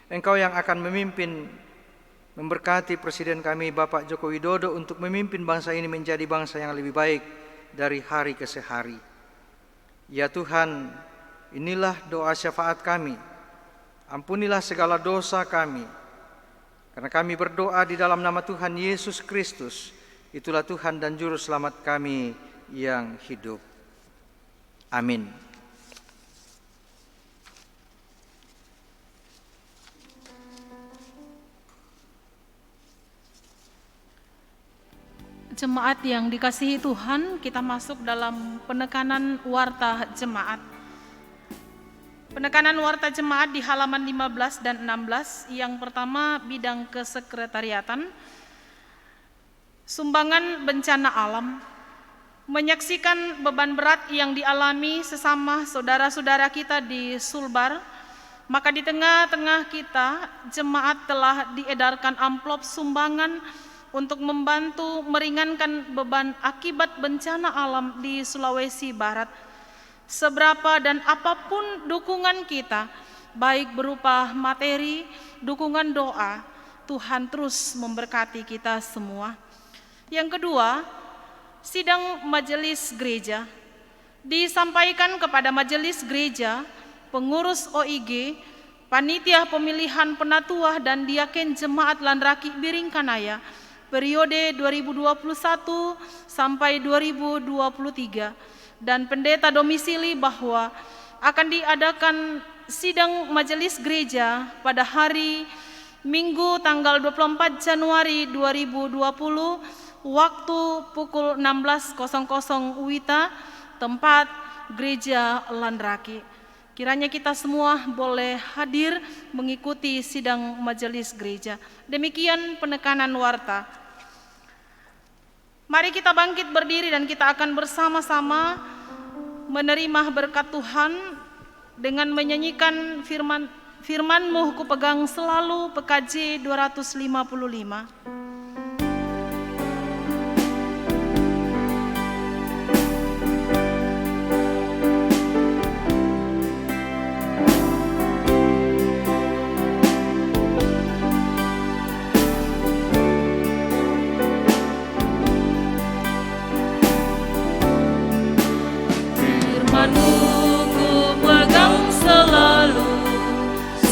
B: Engkau yang akan memimpin, memberkati Presiden kami Bapak Joko Widodo untuk memimpin bangsa ini menjadi bangsa yang lebih baik dari hari ke hari. Ya Tuhan, inilah doa syafaat kami. Ampunilah segala dosa kami, karena kami berdoa di dalam nama Tuhan Yesus Kristus, itulah Tuhan dan Juru Selamat kami yang hidup. Amin.
A: Jemaat yang dikasihi Tuhan, kita masuk dalam penekanan warta jemaat. Penekanan warta jemaat di halaman 15 dan 16. Yang pertama, bidang kesekretariatan. Sumbangan bencana alam. Menyaksikan beban berat yang dialami sesama saudara-saudara kita di Sulbar, maka di tengah-tengah kita, jemaat telah diedarkan amplop sumbangan untuk membantu meringankan beban akibat bencana alam di Sulawesi Barat. Seberapa dan apapun dukungan kita, baik berupa materi, dukungan doa, Tuhan terus memberkati kita semua. Yang kedua, sidang majelis gereja. Disampaikan kepada majelis gereja, pengurus OIG, panitia pemilihan penatua dan diaken Jemaat Lanraki Beringkanaya periode 2021 sampai 2023, dan pendeta domisili bahwa akan diadakan sidang majelis gereja pada hari Minggu tanggal 24 Januari 2020 waktu pukul 16.00 WITA, tempat Gereja Lanraki. Kiranya kita semua boleh hadir mengikuti sidang majelis gereja. Demikian penekanan warta. Mari kita bangkit berdiri dan kita akan bersama-sama menerima berkat Tuhan dengan menyanyikan firman-Mu ku pegang selalu, PKJ 255.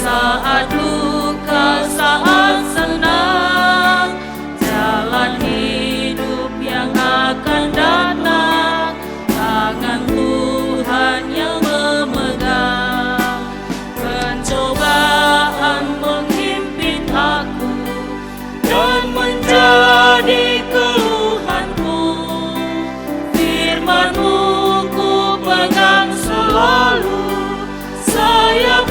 C: Saat luka, saat senang, jalan hidup yang akan datang, tangan Tuhan yang memegang. Pencobaan menghimpit aku dan menjadi keluhanku. Firman-Mu ku pegang selalu, saya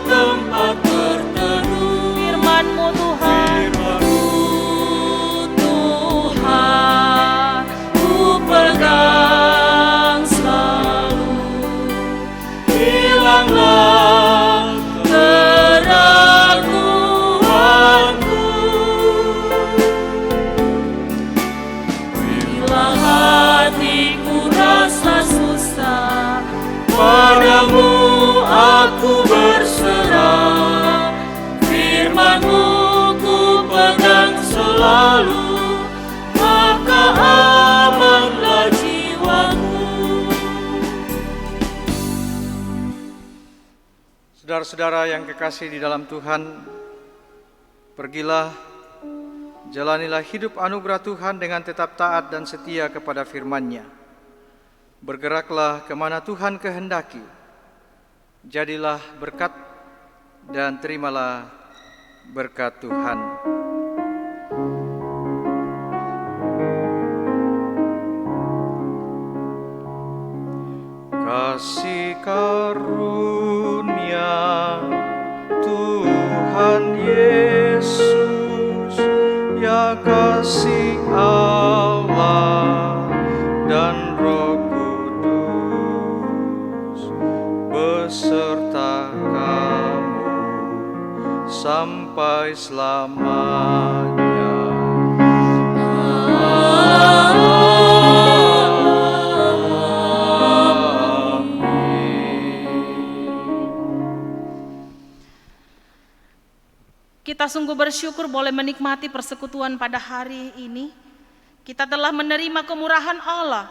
C: tempat berteduh. Firman-Mu Tuhan, Tuhan, ku pegang selalu. Hilanglah keraguanku, bila hatiku rasa susah, padamu aku berserah. Firman-Mu ku pegang selalu, maka amanlah jiwaku.
B: Saudara-saudara yang kekasih di dalam Tuhan, pergilah, jalanilah hidup anugerah Tuhan dengan tetap taat dan setia kepada firman-Nya. Bergeraklah kemana Tuhan kehendaki, jadilah berkat dan terimalah berkat Tuhan. Kasih karunia Tuhan Yesus yang kasih Allah dan Roh Kudus beserta kamu sampai selamanya.
A: Kita sungguh bersyukur boleh menikmati persekutuan pada hari ini. Kita telah menerima kemurahan Allah.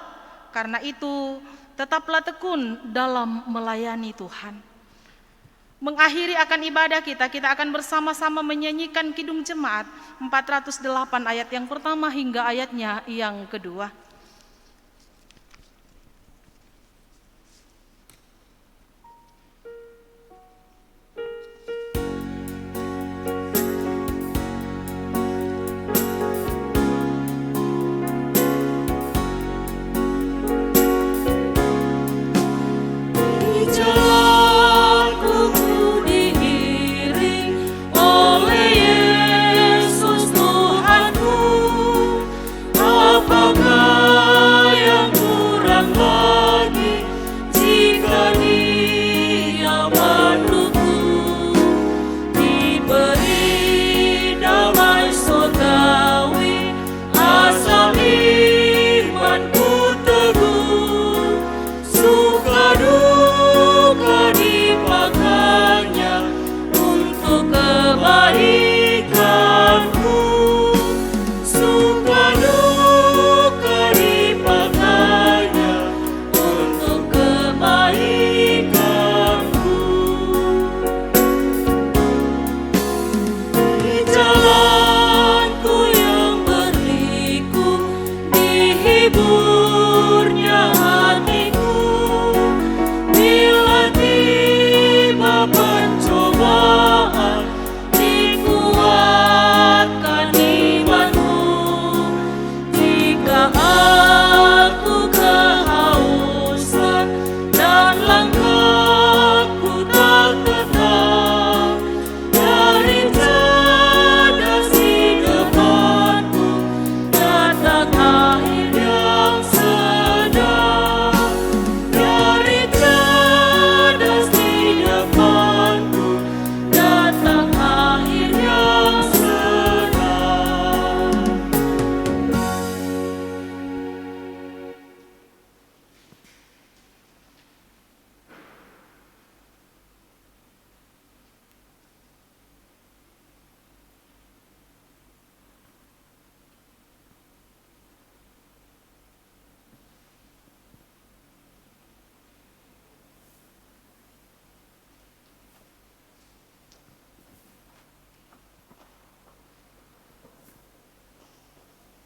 A: Karena itu, tetaplah tekun dalam melayani Tuhan. Mengakhiri akan ibadah kita akan bersama-sama menyanyikan Kidung Jemaat 408 ayat yang pertama hingga ayatnya yang kedua.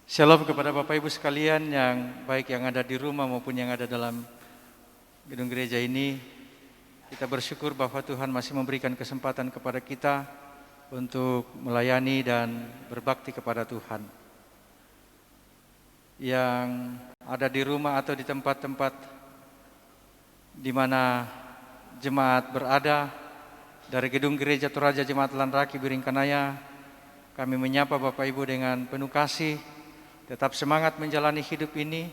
B: Shalom kepada Bapak Ibu sekalian yang baik yang ada di rumah maupun yang ada dalam gedung gereja ini. Kita bersyukur bahwa Tuhan masih memberikan kesempatan kepada kita untuk melayani dan berbakti kepada Tuhan. Yang ada di rumah atau di tempat-tempat di mana jemaat berada, dari gedung gereja Toraja Jemaat Lanraki Biringkanaya, kami menyapa Bapak Ibu dengan penuh kasih. Tetap semangat menjalani hidup ini,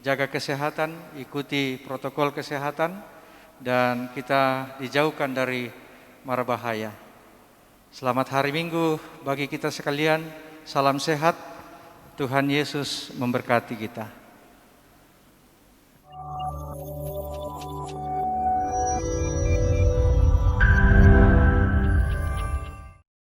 B: jaga kesehatan, ikuti protokol kesehatan, dan kita dijauhkan dari mara bahaya. Selamat hari Minggu bagi kita sekalian, salam sehat, Tuhan Yesus memberkati kita.